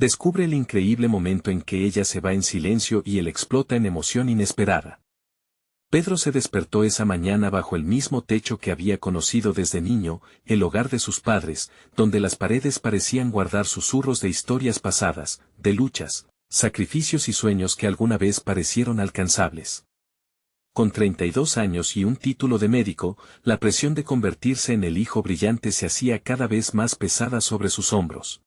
Descubre el increíble momento en que ella se va en silencio y él explota en emoción inesperada. Pedro se despertó esa mañana bajo el mismo techo que había conocido desde niño, el hogar de sus padres, donde las paredes parecían guardar susurros de historias pasadas, de luchas, sacrificios y sueños que alguna vez parecieron alcanzables. Con 32 años y un título de médico, la presión de convertirse en el hijo brillante se hacía cada vez más pesada sobre sus hombros.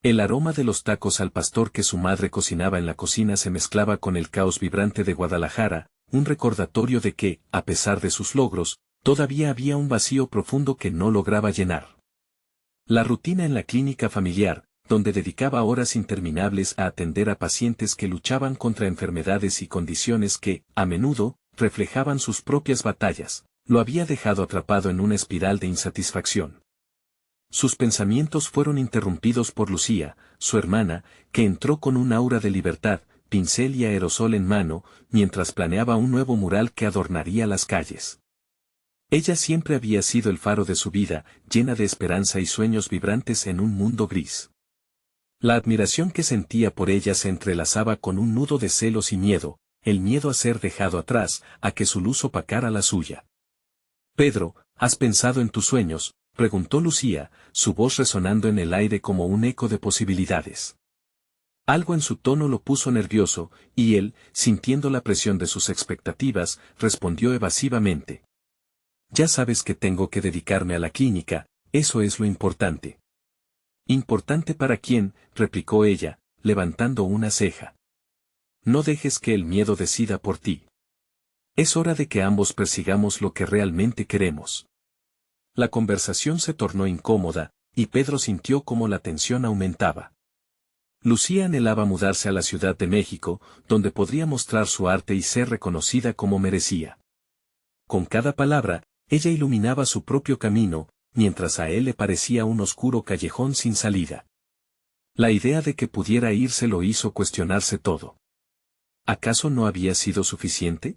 El aroma de los tacos al pastor que su madre cocinaba en la cocina se mezclaba con el caos vibrante de Guadalajara, un recordatorio de que, a pesar de sus logros, todavía había un vacío profundo que no lograba llenar. La rutina en la clínica familiar, donde dedicaba horas interminables a atender a pacientes que luchaban contra enfermedades y condiciones que, a menudo, reflejaban sus propias batallas, lo había dejado atrapado en una espiral de insatisfacción. Sus pensamientos fueron interrumpidos por Lucía, su hermana, que entró con un aura de libertad, pincel y aerosol en mano, mientras planeaba un nuevo mural que adornaría las calles. Ella siempre había sido el faro de su vida, llena de esperanza y sueños vibrantes en un mundo gris. La admiración que sentía por ella se entrelazaba con un nudo de celos y miedo, el miedo a ser dejado atrás, a que su luz opacara la suya. «Pedro, ¿has pensado en tus sueños?», preguntó Lucía, su voz resonando en el aire como un eco de posibilidades. Algo en su tono lo puso nervioso, y él, sintiendo la presión de sus expectativas, respondió evasivamente. «Ya sabes que tengo que dedicarme a la clínica, eso es lo importante». «¿Importante para quién?», replicó ella, levantando una ceja. «No dejes que el miedo decida por ti. Es hora de que ambos persigamos lo que realmente queremos». La conversación se tornó incómoda, y Pedro sintió cómo la tensión aumentaba. Lucía anhelaba mudarse a la Ciudad de México, donde podría mostrar su arte y ser reconocida como merecía. Con cada palabra, ella iluminaba su propio camino, mientras a él le parecía un oscuro callejón sin salida. La idea de que pudiera irse lo hizo cuestionarse todo. ¿Acaso no había sido suficiente?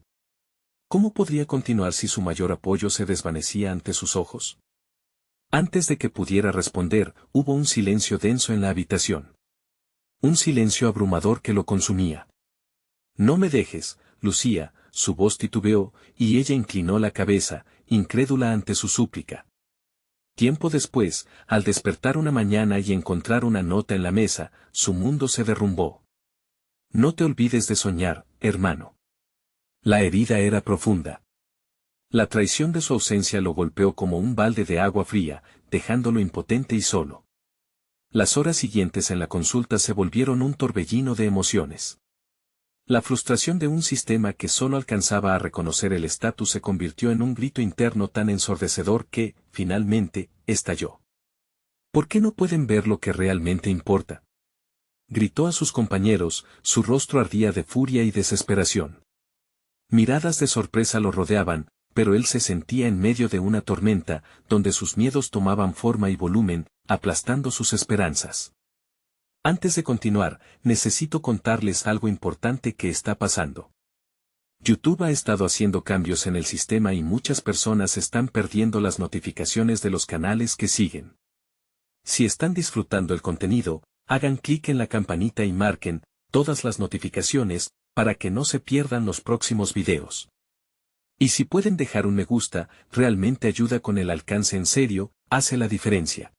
¿Cómo podría continuar si su mayor apoyo se desvanecía ante sus ojos? Antes de que pudiera responder, hubo un silencio denso en la habitación. Un silencio abrumador que lo consumía. «No me dejes, Lucía», su voz titubeó, y ella inclinó la cabeza, incrédula ante su súplica. Tiempo después, al despertar una mañana y encontrar una nota en la mesa, su mundo se derrumbó. «No te olvides de soñar, hermano». La herida era profunda. La traición de su ausencia lo golpeó como un balde de agua fría, dejándolo impotente y solo. Las horas siguientes en la consulta se volvieron un torbellino de emociones. La frustración de un sistema que solo alcanzaba a reconocer el estatus se convirtió en un grito interno tan ensordecedor que, finalmente, estalló. «¿Por qué no pueden ver lo que realmente importa?», gritó a sus compañeros, su rostro ardía de furia y desesperación. Miradas de sorpresa lo rodeaban, pero él se sentía en medio de una tormenta, donde sus miedos tomaban forma y volumen, aplastando sus esperanzas. «Antes de continuar, necesito contarles algo importante que está pasando. YouTube ha estado haciendo cambios en el sistema y muchas personas están perdiendo las notificaciones de los canales que siguen. Si están disfrutando el contenido, hagan clic en la campanita y marquen todas las notificaciones, para que no se pierdan los próximos videos. Y si pueden dejar un me gusta, realmente ayuda con el alcance en serio, hace la diferencia.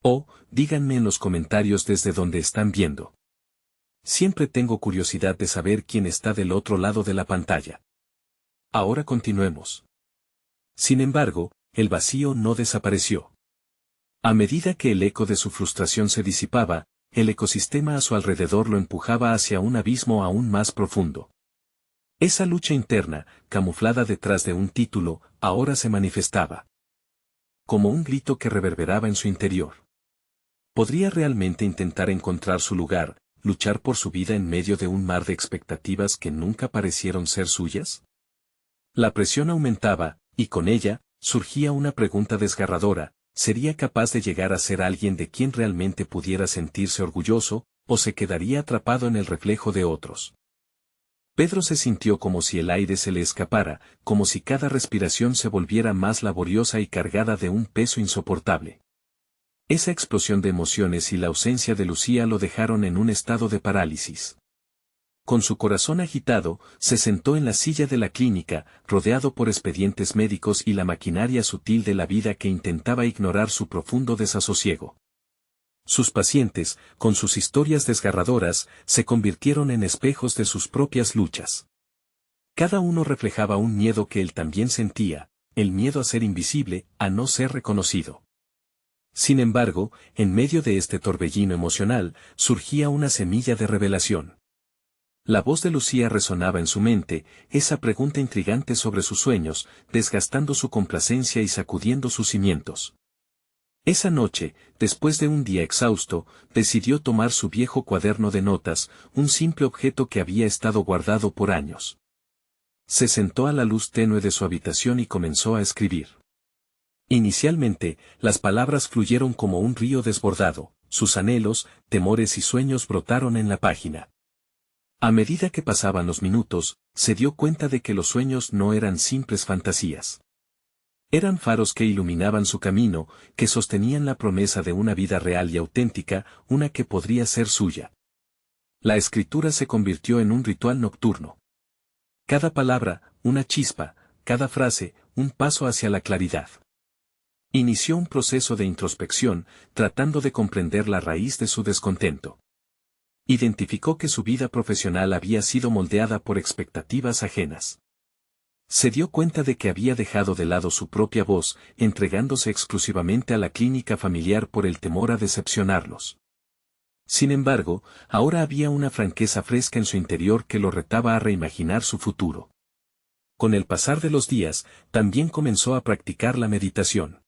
O, díganme en los comentarios desde donde están viendo. Siempre tengo curiosidad de saber quién está del otro lado de la pantalla. Ahora continuemos. Sin embargo, el vacío no desapareció. A medida que el eco de su frustración se disipaba, el ecosistema a su alrededor lo empujaba hacia un abismo aún más profundo. Esa lucha interna, camuflada detrás de un título, ahora se manifestaba como un grito que reverberaba en su interior. ¿Podría realmente intentar encontrar su lugar, luchar por su vida en medio de un mar de expectativas que nunca parecieron ser suyas? La presión aumentaba, y con ella, surgía una pregunta desgarradora: ¿sería capaz de llegar a ser alguien de quien realmente pudiera sentirse orgulloso, o se quedaría atrapado en el reflejo de otros? Pedro se sintió como si el aire se le escapara, como si cada respiración se volviera más laboriosa y cargada de un peso insoportable. Esa explosión de emociones y la ausencia de Lucía lo dejaron en un estado de parálisis. Con su corazón agitado, se sentó en la silla de la clínica, rodeado por expedientes médicos y la maquinaria sutil de la vida que intentaba ignorar su profundo desasosiego. Sus pacientes, con sus historias desgarradoras, se convirtieron en espejos de sus propias luchas. Cada uno reflejaba un miedo que él también sentía, el miedo a ser invisible, a no ser reconocido. Sin embargo, en medio de este torbellino emocional, surgía una semilla de revelación. La voz de Lucía resonaba en su mente, esa pregunta intrigante sobre sus sueños, desgastando su complacencia y sacudiendo sus cimientos. Esa noche, después de un día exhausto, decidió tomar su viejo cuaderno de notas, un simple objeto que había estado guardado por años. Se sentó a la luz tenue de su habitación y comenzó a escribir. Inicialmente, las palabras fluyeron como un río desbordado, sus anhelos, temores y sueños brotaron en la página. A medida que pasaban los minutos, se dio cuenta de que los sueños no eran simples fantasías. Eran faros que iluminaban su camino, que sostenían la promesa de una vida real y auténtica, una que podría ser suya. La escritura se convirtió en un ritual nocturno. Cada palabra, una chispa, cada frase, un paso hacia la claridad. Inició un proceso de introspección, tratando de comprender la raíz de su descontento. Identificó que su vida profesional había sido moldeada por expectativas ajenas. Se dio cuenta de que había dejado de lado su propia voz, entregándose exclusivamente a la clínica familiar por el temor a decepcionarlos. Sin embargo, ahora había una franqueza fresca en su interior que lo retaba a reimaginar su futuro. Con el pasar de los días, también comenzó a practicar la meditación.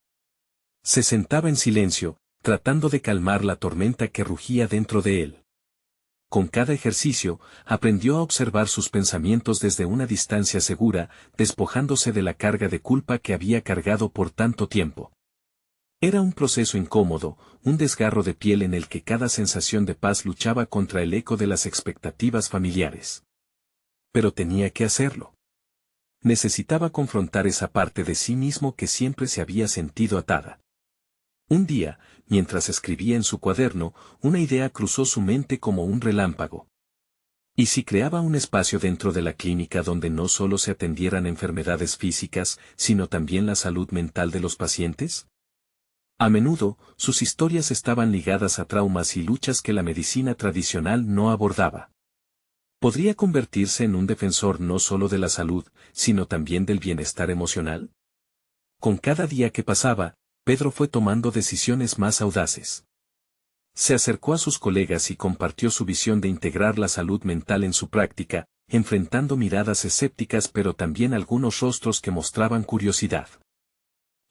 Se sentaba en silencio, tratando de calmar la tormenta que rugía dentro de él. Con cada ejercicio, aprendió a observar sus pensamientos desde una distancia segura, despojándose de la carga de culpa que había cargado por tanto tiempo. Era un proceso incómodo, un desgarro de piel en el que cada sensación de paz luchaba contra el eco de las expectativas familiares. Pero tenía que hacerlo. Necesitaba confrontar esa parte de sí mismo que siempre se había sentido atada. Un día, mientras escribía en su cuaderno, una idea cruzó su mente como un relámpago. ¿Y si creaba un espacio dentro de la clínica donde no solo se atendieran enfermedades físicas, sino también la salud mental de los pacientes? A menudo, sus historias estaban ligadas a traumas y luchas que la medicina tradicional no abordaba. ¿Podría convertirse en un defensor no solo de la salud, sino también del bienestar emocional? Con cada día que pasaba, Pedro fue tomando decisiones más audaces. Se acercó a sus colegas y compartió su visión de integrar la salud mental en su práctica, enfrentando miradas escépticas pero también algunos rostros que mostraban curiosidad.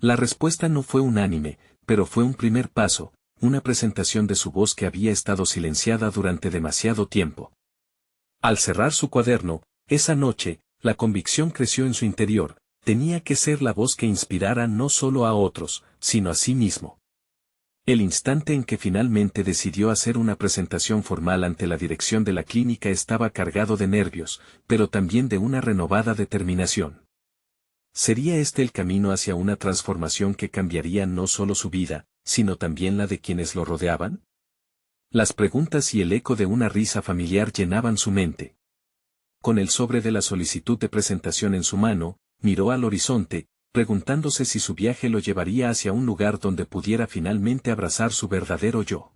La respuesta no fue unánime, pero fue un primer paso, una presentación de su voz que había estado silenciada durante demasiado tiempo. Al cerrar su cuaderno, esa noche, la convicción creció en su interior. Tenía que ser la voz que inspirara no solo a otros, sino a sí mismo. El instante en que finalmente decidió hacer una presentación formal ante la dirección de la clínica estaba cargado de nervios, pero también de una renovada determinación. ¿Sería este el camino hacia una transformación que cambiaría no solo su vida, sino también la de quienes lo rodeaban? Las preguntas y el eco de una risa familiar llenaban su mente. Con el sobre de la solicitud de presentación en su mano, miró al horizonte, preguntándose si su viaje lo llevaría hacia un lugar donde pudiera finalmente abrazar su verdadero yo.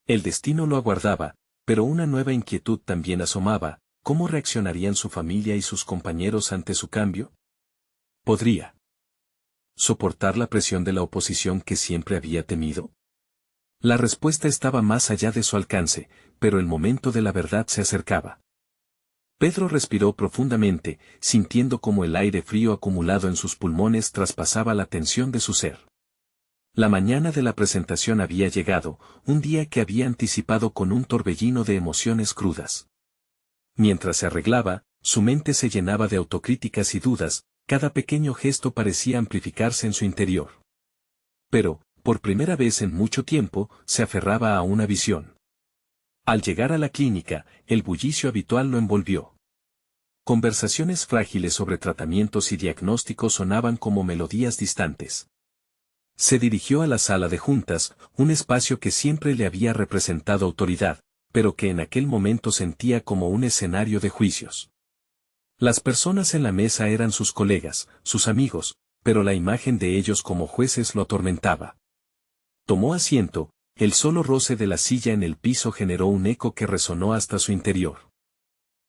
El destino lo aguardaba, pero una nueva inquietud también asomaba. ¿Cómo reaccionarían su familia y sus compañeros ante su cambio? ¿Podría soportar la presión de la oposición que siempre había temido? La respuesta estaba más allá de su alcance, pero el momento de la verdad se acercaba. Pedro respiró profundamente, sintiendo como el aire frío acumulado en sus pulmones traspasaba la tensión de su ser. La mañana de la presentación había llegado, un día que había anticipado con un torbellino de emociones crudas. Mientras se arreglaba, su mente se llenaba de autocríticas y dudas, cada pequeño gesto parecía amplificarse en su interior. Pero, por primera vez en mucho tiempo, se aferraba a una visión. Al llegar a la clínica, el bullicio habitual lo envolvió. Conversaciones frágiles sobre tratamientos y diagnósticos sonaban como melodías distantes. Se dirigió a la sala de juntas, un espacio que siempre le había representado autoridad, pero que en aquel momento sentía como un escenario de juicios. Las personas en la mesa eran sus colegas, sus amigos, pero la imagen de ellos como jueces lo atormentaba. Tomó asiento, el solo roce de la silla en el piso generó un eco que resonó hasta su interior.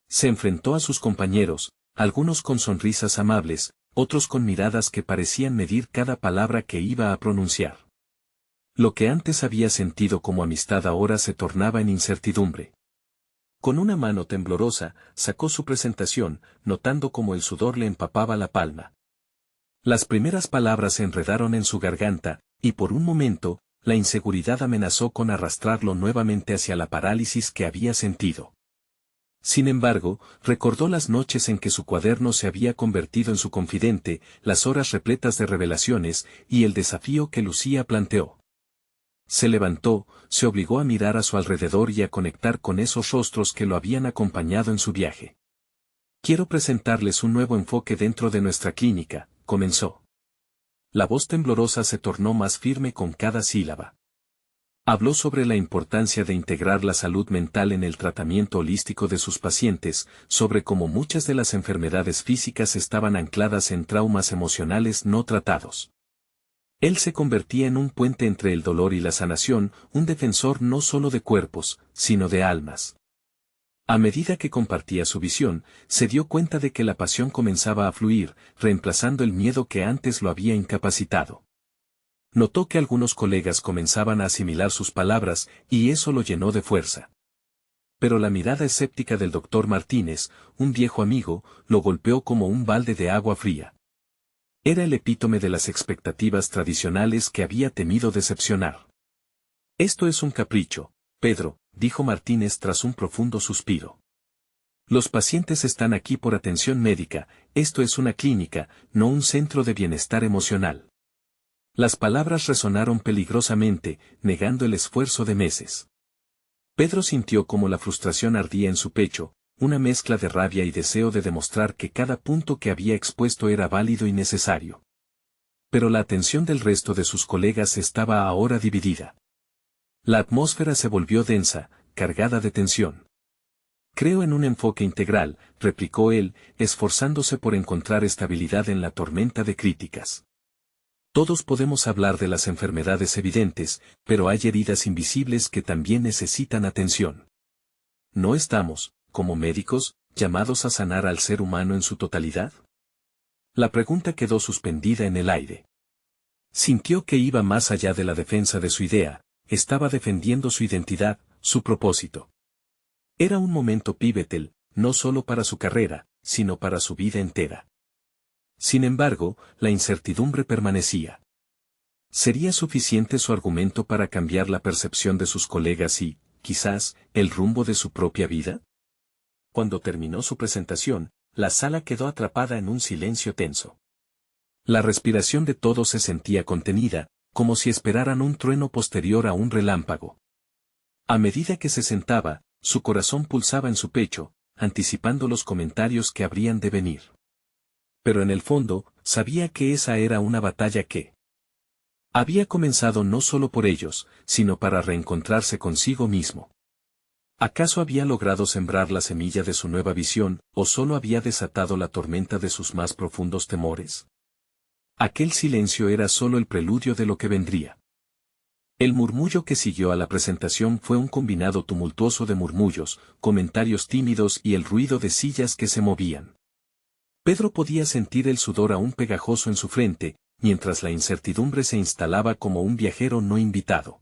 Se enfrentó a sus compañeros, algunos con sonrisas amables, otros con miradas que parecían medir cada palabra que iba a pronunciar. Lo que antes había sentido como amistad ahora se tornaba en incertidumbre. Con una mano temblorosa, sacó su presentación, notando cómo el sudor le empapaba la palma. Las primeras palabras se enredaron en su garganta, y por un momento, la inseguridad amenazó con arrastrarlo nuevamente hacia la parálisis que había sentido. Sin embargo, recordó las noches en que su cuaderno se había convertido en su confidente, las horas repletas de revelaciones, y el desafío que Lucía planteó. Se levantó, se obligó a mirar a su alrededor y a conectar con esos rostros que lo habían acompañado en su viaje. Quiero presentarles un nuevo enfoque dentro de nuestra clínica, comenzó. La voz temblorosa se tornó más firme con cada sílaba. Habló sobre la importancia de integrar la salud mental en el tratamiento holístico de sus pacientes, sobre cómo muchas de las enfermedades físicas estaban ancladas en traumas emocionales no tratados. Él se convertía en un puente entre el dolor y la sanación, un defensor no solo de cuerpos, sino de almas. A medida que compartía su visión, se dio cuenta de que la pasión comenzaba a fluir, reemplazando el miedo que antes lo había incapacitado. Notó que algunos colegas comenzaban a asimilar sus palabras, y eso lo llenó de fuerza. Pero la mirada escéptica del doctor Martínez, un viejo amigo, lo golpeó como un balde de agua fría. Era el epítome de las expectativas tradicionales que había temido decepcionar. Esto es un capricho, Pedro, dijo Martínez tras un profundo suspiro. Los pacientes están aquí por atención médica, esto es una clínica, no un centro de bienestar emocional. Las palabras resonaron peligrosamente, negando el esfuerzo de meses. Pedro sintió como la frustración ardía en su pecho, una mezcla de rabia y deseo de demostrar que cada punto que había expuesto era válido y necesario. Pero la atención del resto de sus colegas estaba ahora dividida. La atmósfera se volvió densa, cargada de tensión. Creo en un enfoque integral, replicó él, esforzándose por encontrar estabilidad en la tormenta de críticas. Todos podemos hablar de las enfermedades evidentes, pero hay heridas invisibles que también necesitan atención. ¿No estamos, como médicos, llamados a sanar al ser humano en su totalidad? La pregunta quedó suspendida en el aire. Sintió que iba más allá de la defensa de su idea, estaba defendiendo su identidad, su propósito. Era un momento pivotal, no solo para su carrera, sino para su vida entera. Sin embargo, la incertidumbre permanecía. ¿Sería suficiente su argumento para cambiar la percepción de sus colegas y, quizás, el rumbo de su propia vida? Cuando terminó su presentación, la sala quedó atrapada en un silencio tenso. La respiración de todos se sentía contenida, como si esperaran un trueno posterior a un relámpago. A medida que se sentaba, su corazón pulsaba en su pecho, anticipando los comentarios que habrían de venir. Pero en el fondo, sabía que esa era una batalla que había comenzado no solo por ellos, sino para reencontrarse consigo mismo. ¿Acaso había logrado sembrar la semilla de su nueva visión, o solo había desatado la tormenta de sus más profundos temores? Aquel silencio era solo el preludio de lo que vendría. El murmullo que siguió a la presentación fue un combinado tumultuoso de murmullos, comentarios tímidos y el ruido de sillas que se movían. Pedro podía sentir el sudor aún pegajoso en su frente, mientras la incertidumbre se instalaba como un viajero no invitado.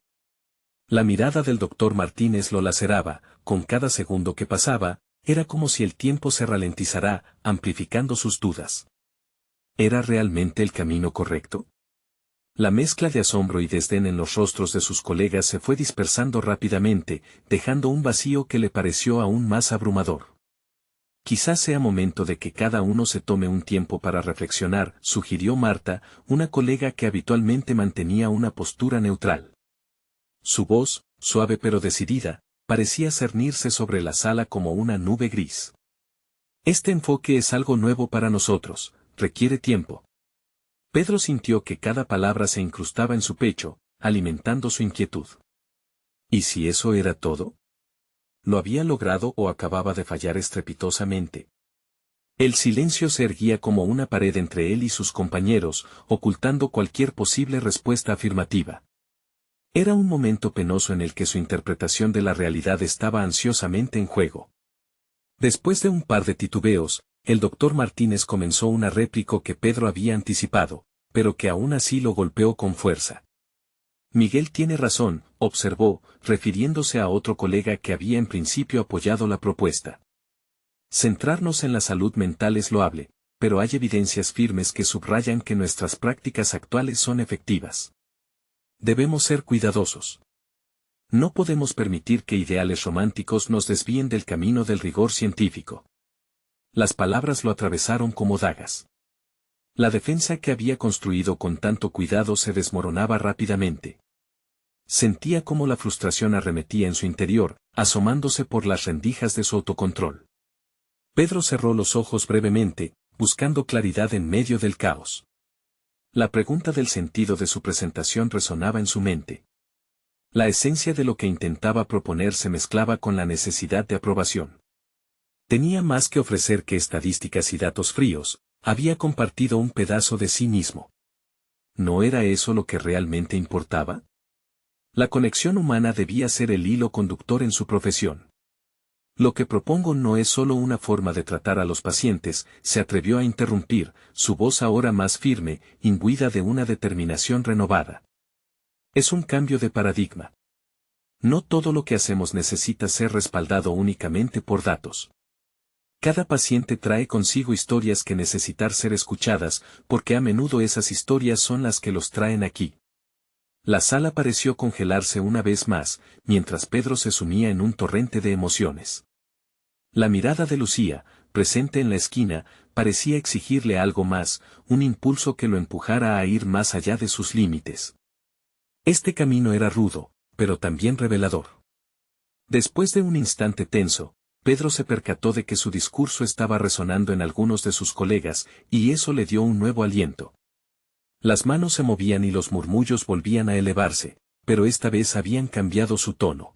La mirada del doctor Martínez lo laceraba, con cada segundo que pasaba, era como si el tiempo se ralentizara, amplificando sus dudas. ¿Era realmente el camino correcto? La mezcla de asombro y desdén en los rostros de sus colegas se fue dispersando rápidamente, dejando un vacío que le pareció aún más abrumador. Quizás sea momento de que cada uno se tome un tiempo para reflexionar, sugirió Marta, una colega que habitualmente mantenía una postura neutral. Su voz, suave pero decidida, parecía cernirse sobre la sala como una nube gris. Este enfoque es algo nuevo para nosotros, requiere tiempo. Pedro sintió que cada palabra se incrustaba en su pecho, alimentando su inquietud. ¿Y si eso era todo? ¿Lo había logrado o acababa de fallar estrepitosamente? El silencio se erguía como una pared entre él y sus compañeros, ocultando cualquier posible respuesta afirmativa. Era un momento penoso en el que su interpretación de la realidad estaba ansiosamente en juego. Después de un par de titubeos, el doctor Martínez comenzó una réplica que Pedro había anticipado, pero que aún así lo golpeó con fuerza. Miguel tiene razón, observó, refiriéndose a otro colega que había en principio apoyado la propuesta. Centrarnos en la salud mental es loable, pero hay evidencias firmes que subrayan que nuestras prácticas actuales son efectivas. Debemos ser cuidadosos. No podemos permitir que ideales románticos nos desvíen del camino del rigor científico. Las palabras lo atravesaron como dagas. La defensa que había construido con tanto cuidado se desmoronaba rápidamente. Sentía cómo la frustración arremetía en su interior, asomándose por las rendijas de su autocontrol. Pedro cerró los ojos brevemente, buscando claridad en medio del caos. La pregunta del sentido de su presentación resonaba en su mente. La esencia de lo que intentaba proponer se mezclaba con la necesidad de aprobación. Tenía más que ofrecer que estadísticas y datos fríos, había compartido un pedazo de sí mismo. ¿No era eso lo que realmente importaba? La conexión humana debía ser el hilo conductor en su profesión. Lo que propongo no es solo una forma de tratar a los pacientes, se atrevió a interrumpir, su voz ahora más firme, imbuida de una determinación renovada. Es un cambio de paradigma. No todo lo que hacemos necesita ser respaldado únicamente por datos. Cada paciente trae consigo historias que necesitar ser escuchadas, porque a menudo esas historias son las que los traen aquí. La sala pareció congelarse una vez más, mientras Pedro se sumía en un torrente de emociones. La mirada de Lucía, presente en la esquina, parecía exigirle algo más, un impulso que lo empujara a ir más allá de sus límites. Este camino era rudo, pero también revelador. Después de un instante tenso, Pedro se percató de que su discurso estaba resonando en algunos de sus colegas, y eso le dio un nuevo aliento. Las manos se movían y los murmullos volvían a elevarse, pero esta vez habían cambiado su tono.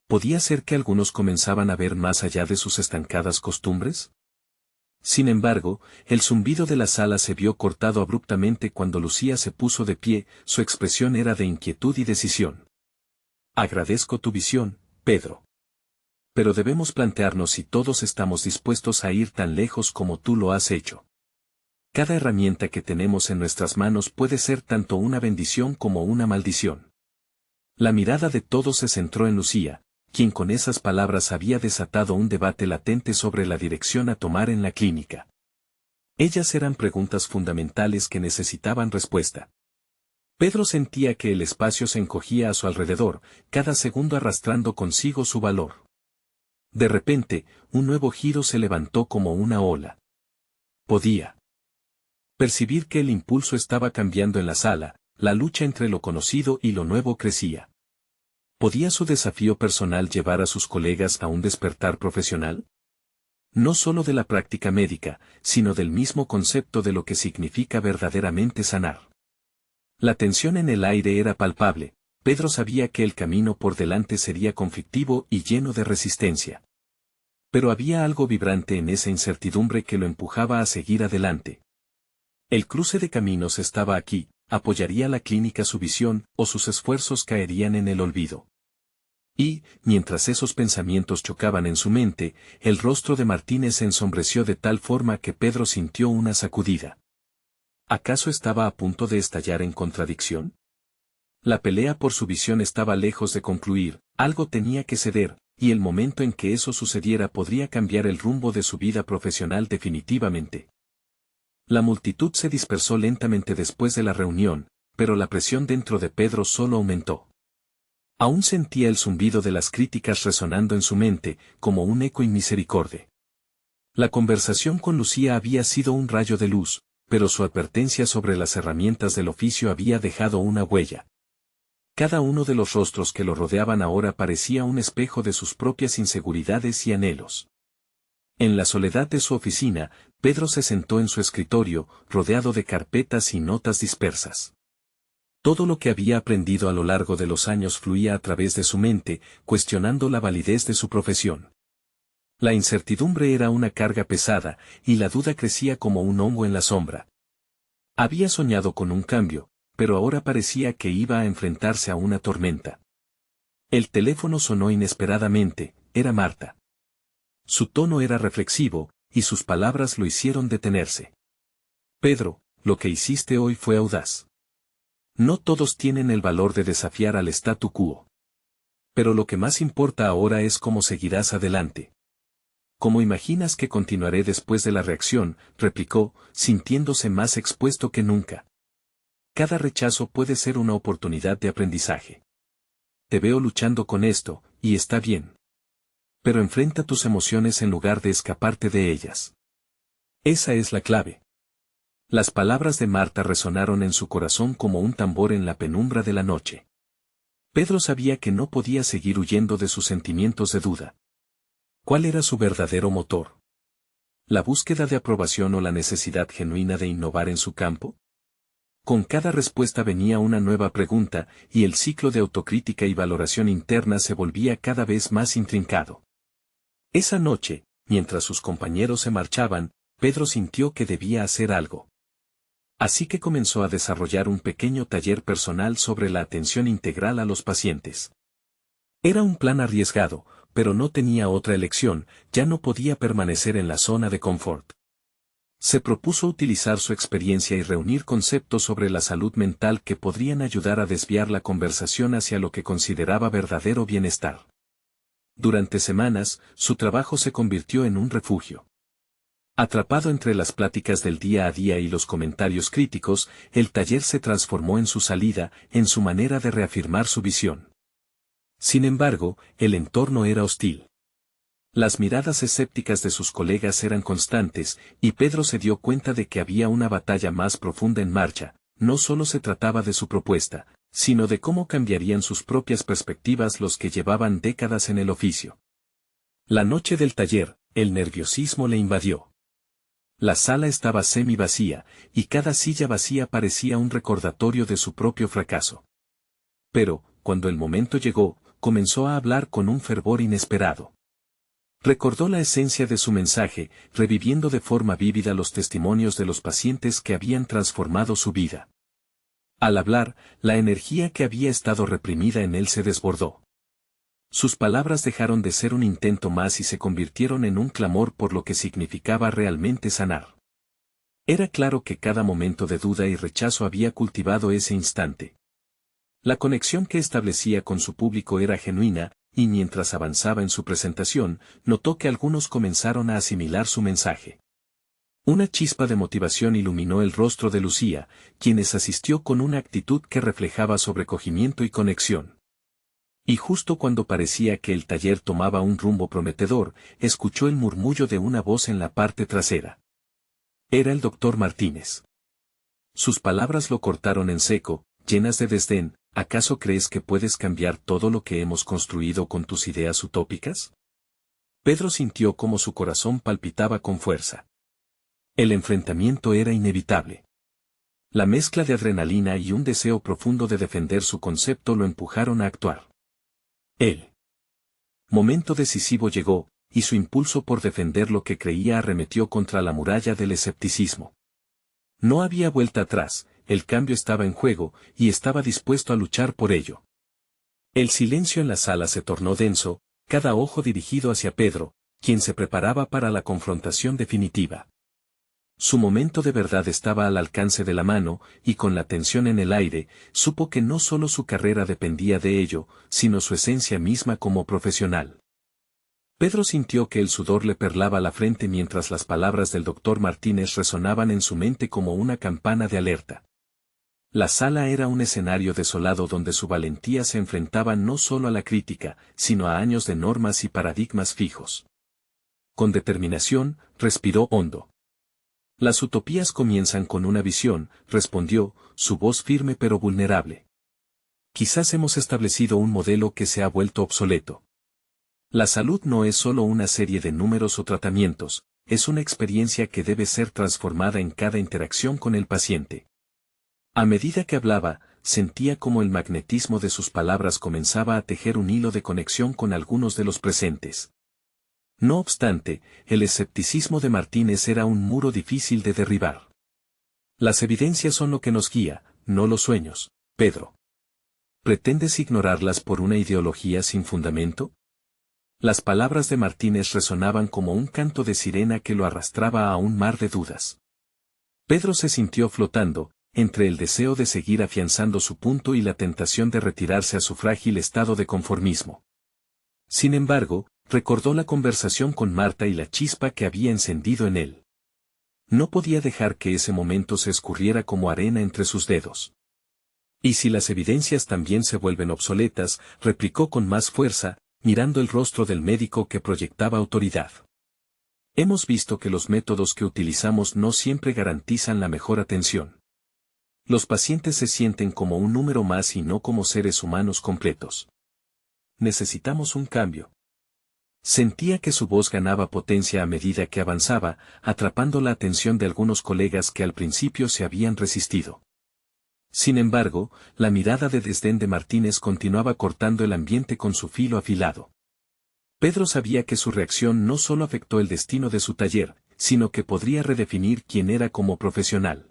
¿Podía ser que algunos comenzaban a ver más allá de sus estancadas costumbres? Sin embargo, el zumbido de la sala se vio cortado abruptamente cuando Lucía se puso de pie, su expresión era de inquietud y decisión. Agradezco tu visión, Pedro. Pero debemos plantearnos si todos estamos dispuestos a ir tan lejos como tú lo has hecho. Cada herramienta que tenemos en nuestras manos puede ser tanto una bendición como una maldición. La mirada de todos se centró en Lucía, quien con esas palabras había desatado un debate latente sobre la dirección a tomar en la clínica. Ellas eran preguntas fundamentales que necesitaban respuesta. Pedro sentía que el espacio se encogía a su alrededor, cada segundo arrastrando consigo su valor. De repente, un nuevo giro se levantó como una ola. Podía percibir que el impulso estaba cambiando en la sala, la lucha entre lo conocido y lo nuevo crecía. ¿Podía su desafío personal llevar a sus colegas a un despertar profesional? No solo de la práctica médica, sino del mismo concepto de lo que significa verdaderamente sanar. La tensión en el aire era palpable, Pedro sabía que el camino por delante sería conflictivo y lleno de resistencia. Pero había algo vibrante en esa incertidumbre que lo empujaba a seguir adelante. El cruce de caminos estaba aquí, apoyaría la clínica su visión, o sus esfuerzos caerían en el olvido. Y, mientras esos pensamientos chocaban en su mente, el rostro de Martínez se ensombreció de tal forma que Pedro sintió una sacudida. ¿Acaso estaba a punto de estallar en contradicción? La pelea por su visión estaba lejos de concluir, algo tenía que ceder, y el momento en que eso sucediera podría cambiar el rumbo de su vida profesional definitivamente. La multitud se dispersó lentamente después de la reunión, pero la presión dentro de Pedro solo aumentó. Aún sentía el zumbido de las críticas resonando en su mente, como un eco inmisericordia. La conversación con Lucía había sido un rayo de luz, pero su advertencia sobre las herramientas del oficio había dejado una huella. Cada uno de los rostros que lo rodeaban ahora parecía un espejo de sus propias inseguridades y anhelos. En la soledad de su oficina, Pedro se sentó en su escritorio, rodeado de carpetas y notas dispersas. Todo lo que había aprendido a lo largo de los años fluía a través de su mente, cuestionando la validez de su profesión. La incertidumbre era una carga pesada, y la duda crecía como un hongo en la sombra. Había soñado con un cambio, pero ahora parecía que iba a enfrentarse a una tormenta. El teléfono sonó inesperadamente, era Marta. Su tono era reflexivo, y sus palabras lo hicieron detenerse. Pedro, lo que hiciste hoy fue audaz. No todos tienen el valor de desafiar al statu quo. Pero lo que más importa ahora es cómo seguirás adelante. ¿Cómo imaginas que continuaré después de la reacción?, replicó, sintiéndose más expuesto que nunca. Cada rechazo puede ser una oportunidad de aprendizaje. Te veo luchando con esto, y está bien. Pero enfrenta tus emociones en lugar de escaparte de ellas. Esa es la clave. Las palabras de Marta resonaron en su corazón como un tambor en la penumbra de la noche. Pedro sabía que no podía seguir huyendo de sus sentimientos de duda. ¿Cuál era su verdadero motor? ¿La búsqueda de aprobación o la necesidad genuina de innovar en su campo? Con cada respuesta venía una nueva pregunta, y el ciclo de autocrítica y valoración interna se volvía cada vez más intrincado. Esa noche, mientras sus compañeros se marchaban, Pedro sintió que debía hacer algo. Así que comenzó a desarrollar un pequeño taller personal sobre la atención integral a los pacientes. Era un plan arriesgado, pero no tenía otra elección, ya no podía permanecer en la zona de confort. Se propuso utilizar su experiencia y reunir conceptos sobre la salud mental que podrían ayudar a desviar la conversación hacia lo que consideraba verdadero bienestar. Durante semanas, su trabajo se convirtió en un refugio. Atrapado entre las pláticas del día a día y los comentarios críticos, el taller se transformó en su salida, en su manera de reafirmar su visión. Sin embargo, el entorno era hostil. Las miradas escépticas de sus colegas eran constantes, y Pedro se dio cuenta de que había una batalla más profunda en marcha. No solo se trataba de su propuesta, sino de cómo cambiarían sus propias perspectivas los que llevaban décadas en el oficio. La noche del taller, el nerviosismo le invadió. La sala estaba semi vacía, y cada silla vacía parecía un recordatorio de su propio fracaso. Pero, cuando el momento llegó, comenzó a hablar con un fervor inesperado. Recordó la esencia de su mensaje, reviviendo de forma vívida los testimonios de los pacientes que habían transformado su vida. Al hablar, la energía que había estado reprimida en él se desbordó. Sus palabras dejaron de ser un intento más y se convirtieron en un clamor por lo que significaba realmente sanar. Era claro que cada momento de duda y rechazo había cultivado ese instante. La conexión que establecía con su público era genuina, y mientras avanzaba en su presentación, notó que algunos comenzaron a asimilar su mensaje. Una chispa de motivación iluminó el rostro de Lucía, quienes asistió con una actitud que reflejaba sobrecogimiento y conexión. Y justo cuando parecía que el taller tomaba un rumbo prometedor, escuchó el murmullo de una voz en la parte trasera. Era el doctor Martínez. Sus palabras lo cortaron en seco, llenas de desdén. ¿Acaso crees que puedes cambiar todo lo que hemos construido con tus ideas utópicas? Pedro sintió cómo su corazón palpitaba con fuerza. El enfrentamiento era inevitable. La mezcla de adrenalina y un deseo profundo de defender su concepto lo empujaron a actuar. El momento decisivo llegó, y su impulso por defender lo que creía arremetió contra la muralla del escepticismo. No había vuelta atrás, el cambio estaba en juego, y estaba dispuesto a luchar por ello. El silencio en la sala se tornó denso, cada ojo dirigido hacia Pedro, quien se preparaba para la confrontación definitiva. Su momento de verdad estaba al alcance de la mano, y con la tensión en el aire, supo que no solo su carrera dependía de ello, sino su esencia misma como profesional. Pedro sintió que el sudor le perlaba la frente mientras las palabras del doctor Martínez resonaban en su mente como una campana de alerta. La sala era un escenario desolado donde su valentía se enfrentaba no solo a la crítica, sino a años de normas y paradigmas fijos. Con determinación, respiró hondo. Las utopías comienzan con una visión, respondió, su voz firme pero vulnerable. Quizás hemos establecido un modelo que se ha vuelto obsoleto. La salud no es solo una serie de números o tratamientos, es una experiencia que debe ser transformada en cada interacción con el paciente. A medida que hablaba, sentía como el magnetismo de sus palabras comenzaba a tejer un hilo de conexión con algunos de los presentes. No obstante, el escepticismo de Martínez era un muro difícil de derribar. Las evidencias son lo que nos guía, no los sueños, Pedro. ¿Pretendes ignorarlas por una ideología sin fundamento? Las palabras de Martínez resonaban como un canto de sirena que lo arrastraba a un mar de dudas. Pedro se sintió flotando, entre el deseo de seguir afianzando su punto y la tentación de retirarse a su frágil estado de conformismo. Sin embargo, recordó la conversación con Marta y la chispa que había encendido en él. No podía dejar que ese momento se escurriera como arena entre sus dedos. ¿Y si las evidencias también se vuelven obsoletas?, replicó con más fuerza, mirando el rostro del médico que proyectaba autoridad. Hemos visto que los métodos que utilizamos no siempre garantizan la mejor atención. Los pacientes se sienten como un número más y no como seres humanos completos. Necesitamos un cambio. Sentía que su voz ganaba potencia a medida que avanzaba, atrapando la atención de algunos colegas que al principio se habían resistido. Sin embargo, la mirada de desdén de Martínez continuaba cortando el ambiente con su filo afilado. Pedro sabía que su reacción no solo afectó el destino de su taller, sino que podría redefinir quién era como profesional.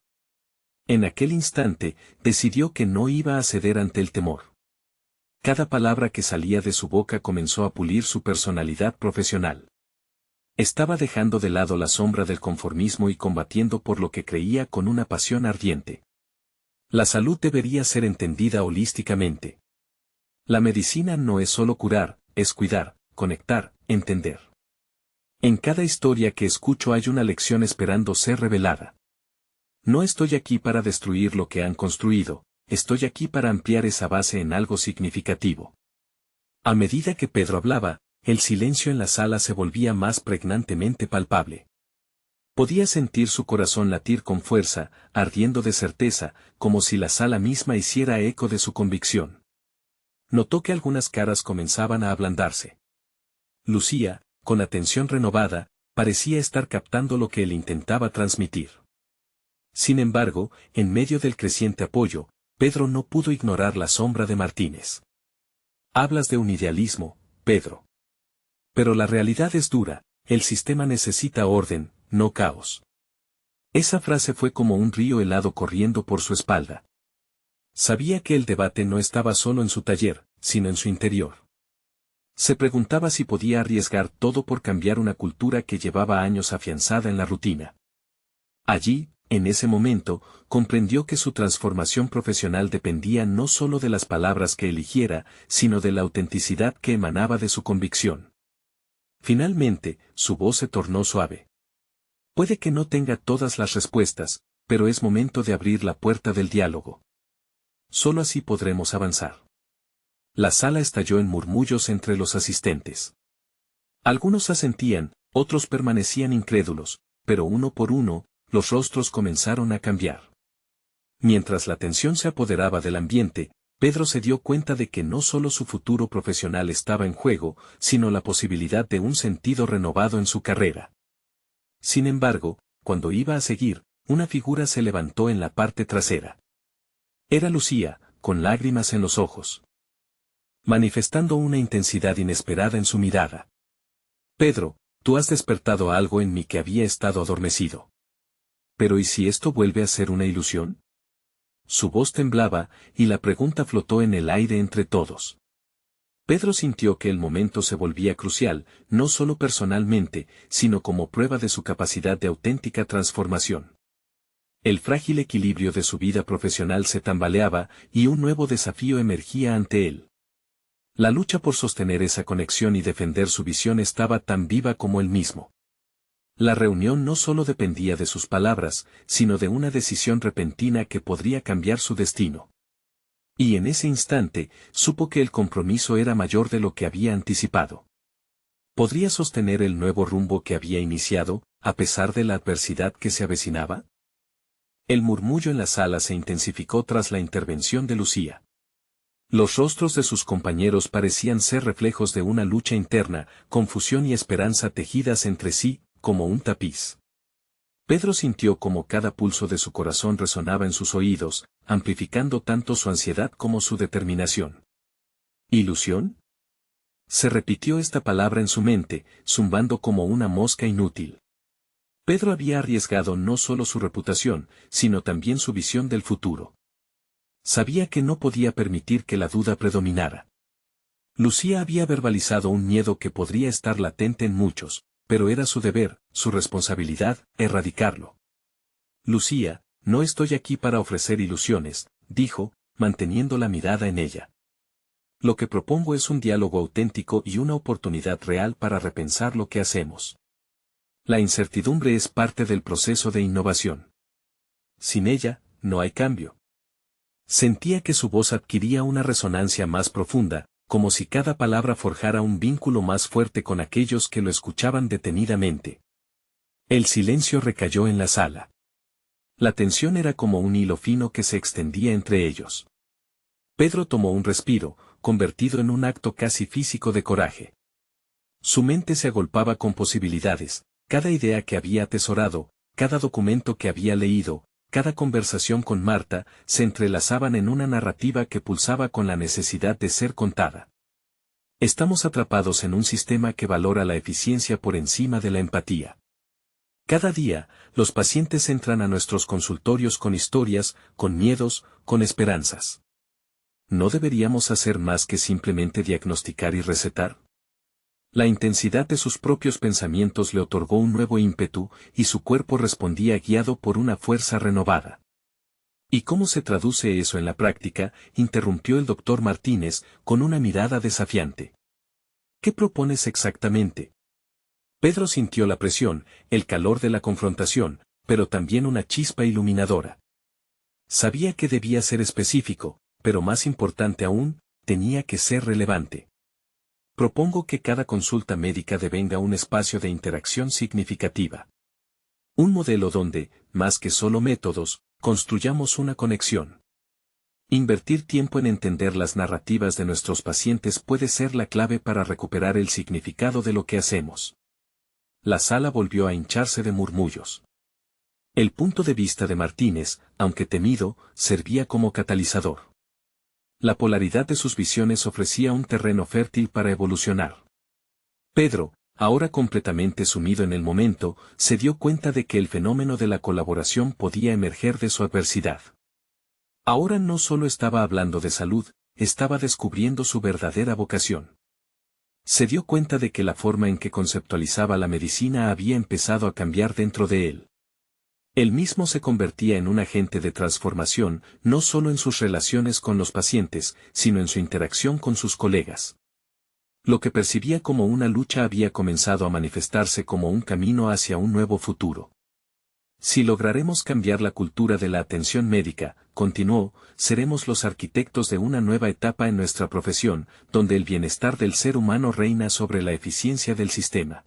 En aquel instante, decidió que no iba a ceder ante el temor. Cada palabra que salía de su boca comenzó a pulir su personalidad profesional. Estaba dejando de lado la sombra del conformismo y combatiendo por lo que creía con una pasión ardiente. La salud debería ser entendida holísticamente. La medicina no es solo curar, es cuidar, conectar, entender. En cada historia que escucho hay una lección esperando ser revelada. No estoy aquí para destruir lo que han construido, estoy aquí para ampliar esa base en algo significativo. A medida que Pedro hablaba, el silencio en la sala se volvía más pregnantemente palpable. Podía sentir su corazón latir con fuerza, ardiendo de certeza, como si la sala misma hiciera eco de su convicción. Notó que algunas caras comenzaban a ablandarse. Lucía, con atención renovada, parecía estar captando lo que él intentaba transmitir. Sin embargo, en medio del creciente apoyo, Pedro no pudo ignorar la sombra de Martínez. Hablas de un idealismo, Pedro. Pero la realidad es dura, el sistema necesita orden, no caos. Esa frase fue como un río helado corriendo por su espalda. Sabía que el debate no estaba solo en su taller, sino en su interior. Se preguntaba si podía arriesgar todo por cambiar una cultura que llevaba años afianzada en la rutina. Allí, en ese momento, comprendió que su transformación profesional dependía no solo de las palabras que eligiera, sino de la autenticidad que emanaba de su convicción. Finalmente, su voz se tornó suave. Puede que no tenga todas las respuestas, pero es momento de abrir la puerta del diálogo. Solo así podremos avanzar. La sala estalló en murmullos entre los asistentes. Algunos asentían, otros permanecían incrédulos, pero uno por uno, los rostros comenzaron a cambiar. Mientras la tensión se apoderaba del ambiente, Pedro se dio cuenta de que no solo su futuro profesional estaba en juego, sino la posibilidad de un sentido renovado en su carrera. Sin embargo, cuando iba a seguir, una figura se levantó en la parte trasera. Era Lucía, con lágrimas en los ojos, manifestando una intensidad inesperada en su mirada. Pedro, tú has despertado algo en mí que había estado adormecido. Pero ¿y si esto vuelve a ser una ilusión? Su voz temblaba, y la pregunta flotó en el aire entre todos. Pedro sintió que el momento se volvía crucial, no solo personalmente, sino como prueba de su capacidad de auténtica transformación. El frágil equilibrio de su vida profesional se tambaleaba, y un nuevo desafío emergía ante él. La lucha por sostener esa conexión y defender su visión estaba tan viva como él mismo. La reunión no solo dependía de sus palabras, sino de una decisión repentina que podría cambiar su destino. Y en ese instante, supo que el compromiso era mayor de lo que había anticipado. ¿Podría sostener el nuevo rumbo que había iniciado, a pesar de la adversidad que se avecinaba? El murmullo en la sala se intensificó tras la intervención de Lucía. Los rostros de sus compañeros parecían ser reflejos de una lucha interna, confusión y esperanza tejidas entre sí, como un tapiz. Pedro sintió como cada pulso de su corazón resonaba en sus oídos, amplificando tanto su ansiedad como su determinación. ¿Ilusión? Se repitió esta palabra en su mente, zumbando como una mosca inútil. Pedro había arriesgado no solo su reputación, sino también su visión del futuro. Sabía que no podía permitir que la duda predominara. Lucía había verbalizado un miedo que podría estar latente en muchos, pero era su deber, su responsabilidad, erradicarlo. Lucía, no estoy aquí para ofrecer ilusiones, dijo, manteniendo la mirada en ella. Lo que propongo es un diálogo auténtico y una oportunidad real para repensar lo que hacemos. La incertidumbre es parte del proceso de innovación. Sin ella, no hay cambio. Sentía que su voz adquiría una resonancia más profunda, como si cada palabra forjara un vínculo más fuerte con aquellos que lo escuchaban detenidamente. El silencio recayó en la sala. La tensión era como un hilo fino que se extendía entre ellos. Pedro tomó un respiro, convertido en un acto casi físico de coraje. Su mente se agolpaba con posibilidades, cada idea que había atesorado, cada documento que había leído, cada conversación con Marta, se entrelazaban en una narrativa que pulsaba con la necesidad de ser contada. Estamos atrapados en un sistema que valora la eficiencia por encima de la empatía. Cada día, los pacientes entran a nuestros consultorios con historias, con miedos, con esperanzas. ¿No deberíamos hacer más que simplemente diagnosticar y recetar? La intensidad de sus propios pensamientos le otorgó un nuevo ímpetu, y su cuerpo respondía guiado por una fuerza renovada. ¿Y cómo se traduce eso en la práctica?, interrumpió el doctor Martínez, con una mirada desafiante. ¿Qué propones exactamente? Pedro sintió la presión, el calor de la confrontación, pero también una chispa iluminadora. Sabía que debía ser específico, pero más importante aún, tenía que ser relevante. Propongo que cada consulta médica devenga un espacio de interacción significativa. Un modelo donde, más que solo métodos, construyamos una conexión. Invertir tiempo en entender las narrativas de nuestros pacientes puede ser la clave para recuperar el significado de lo que hacemos. La sala volvió a hincharse de murmullos. El punto de vista de Martínez, aunque temido, servía como catalizador. La polaridad de sus visiones ofrecía un terreno fértil para evolucionar. Pedro, ahora completamente sumido en el momento, se dio cuenta de que el fenómeno de la colaboración podía emerger de su adversidad. Ahora no solo estaba hablando de salud, estaba descubriendo su verdadera vocación. Se dio cuenta de que la forma en que conceptualizaba la medicina había empezado a cambiar dentro de él. Él mismo se convertía en un agente de transformación, no solo en sus relaciones con los pacientes, sino en su interacción con sus colegas. Lo que percibía como una lucha había comenzado a manifestarse como un camino hacia un nuevo futuro. Si lograremos cambiar la cultura de la atención médica, continuó, seremos los arquitectos de una nueva etapa en nuestra profesión, donde el bienestar del ser humano reina sobre la eficiencia del sistema.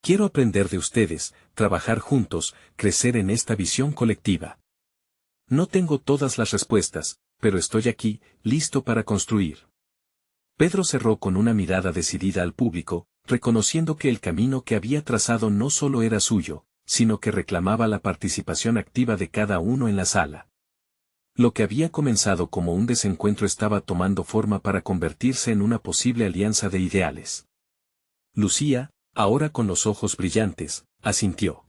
Quiero aprender de ustedes, trabajar juntos, crecer en esta visión colectiva. No tengo todas las respuestas, pero estoy aquí, listo para construir. Pedro cerró con una mirada decidida al público, reconociendo que el camino que había trazado no solo era suyo, sino que reclamaba la participación activa de cada uno en la sala. Lo que había comenzado como un desencuentro estaba tomando forma para convertirse en una posible alianza de ideales. Lucía, ahora con los ojos brillantes, asintió.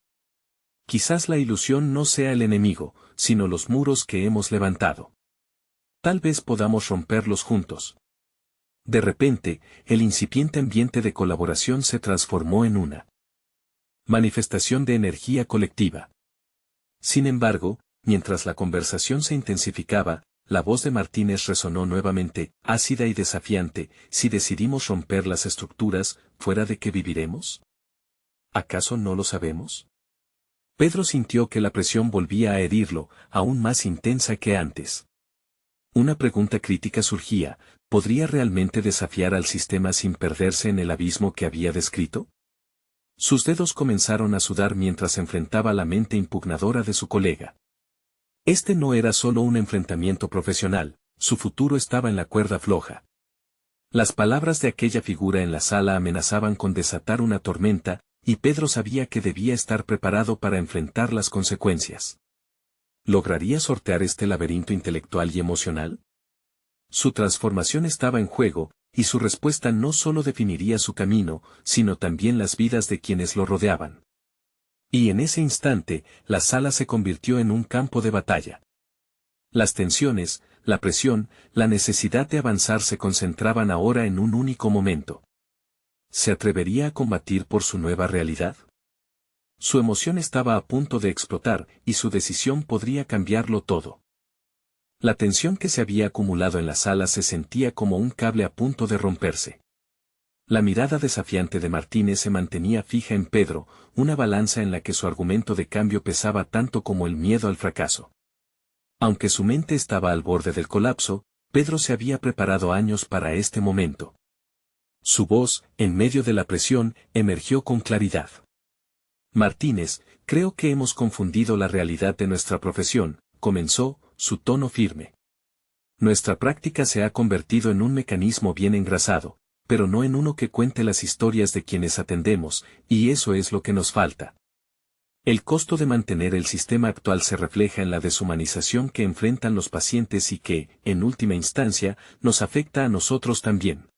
Quizás la ilusión no sea el enemigo, sino los muros que hemos levantado. Tal vez podamos romperlos juntos. De repente, el incipiente ambiente de colaboración se transformó en una manifestación de energía colectiva. Sin embargo, mientras la conversación se intensificaba, la voz de Martínez resonó nuevamente, ácida y desafiante: si decidimos romper las estructuras, ¿fuera de qué viviremos? ¿Acaso no lo sabemos? Pedro sintió que la presión volvía a herirlo, aún más intensa que antes. Una pregunta crítica surgía: ¿podría realmente desafiar al sistema sin perderse en el abismo que había descrito? Sus dedos comenzaron a sudar mientras enfrentaba la mente impugnadora de su colega. Este no era solo un enfrentamiento profesional, su futuro estaba en la cuerda floja. Las palabras de aquella figura en la sala amenazaban con desatar una tormenta, y Pedro sabía que debía estar preparado para enfrentar las consecuencias. ¿Lograría sortear este laberinto intelectual y emocional? Su transformación estaba en juego, y su respuesta no solo definiría su camino, sino también las vidas de quienes lo rodeaban. Y en ese instante, la sala se convirtió en un campo de batalla. Las tensiones, la presión, la necesidad de avanzar se concentraban ahora en un único momento. ¿Se atrevería a combatir por su nueva realidad? Su emoción estaba a punto de explotar, y su decisión podría cambiarlo todo. La tensión que se había acumulado en la sala se sentía como un cable a punto de romperse. La mirada desafiante de Martínez se mantenía fija en Pedro, una balanza en la que su argumento de cambio pesaba tanto como el miedo al fracaso. Aunque su mente estaba al borde del colapso, Pedro se había preparado años para este momento. Su voz, en medio de la presión, emergió con claridad. Martínez, creo que hemos confundido la realidad de nuestra profesión, comenzó, su tono firme. Nuestra práctica se ha convertido en un mecanismo bien engrasado, pero no en uno que cuente las historias de quienes atendemos, y eso es lo que nos falta. El costo de mantener el sistema actual se refleja en la deshumanización que enfrentan los pacientes y que, en última instancia, nos afecta a nosotros también.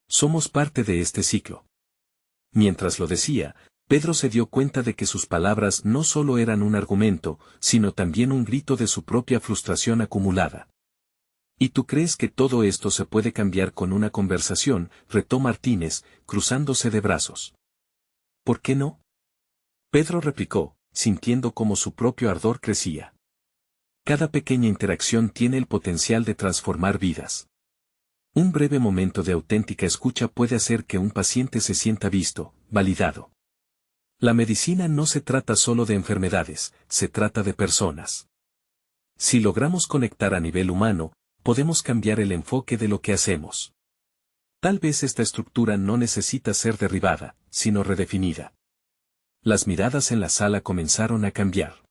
Somos parte de este ciclo. Mientras lo decía, Pedro se dio cuenta de que sus palabras no solo eran un argumento, sino también un grito de su propia frustración acumulada. ¿Y tú crees que todo esto se puede cambiar con una conversación?, retó Martínez, cruzándose de brazos. ¿Por qué no? Pedro replicó, sintiendo cómo su propio ardor crecía. Cada pequeña interacción tiene el potencial de transformar vidas. Un breve momento de auténtica escucha puede hacer que un paciente se sienta visto, validado. La medicina no se trata solo de enfermedades, se trata de personas. Si logramos conectar a nivel humano, podemos cambiar el enfoque de lo que hacemos. Tal vez esta estructura no necesita ser derribada, sino redefinida. Las miradas en la sala comenzaron a cambiar.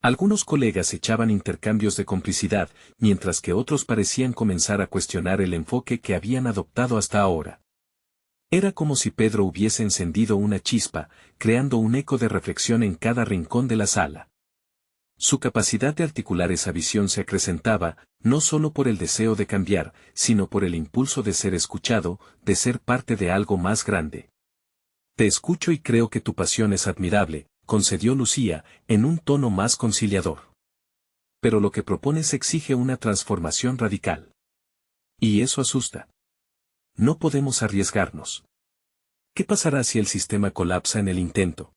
Algunos colegas echaban intercambios de complicidad, mientras que otros parecían comenzar a cuestionar el enfoque que habían adoptado hasta ahora. Era como si Pedro hubiese encendido una chispa, creando un eco de reflexión en cada rincón de la sala. Su capacidad de articular esa visión se acrecentaba, no solo por el deseo de cambiar, sino por el impulso de ser escuchado, de ser parte de algo más grande. Te escucho y creo que tu pasión es admirable, concedió Lucía, en un tono más conciliador. Pero lo que propones exige una transformación radical. Y eso asusta. No podemos arriesgarnos. ¿Qué pasará si el sistema colapsa en el intento?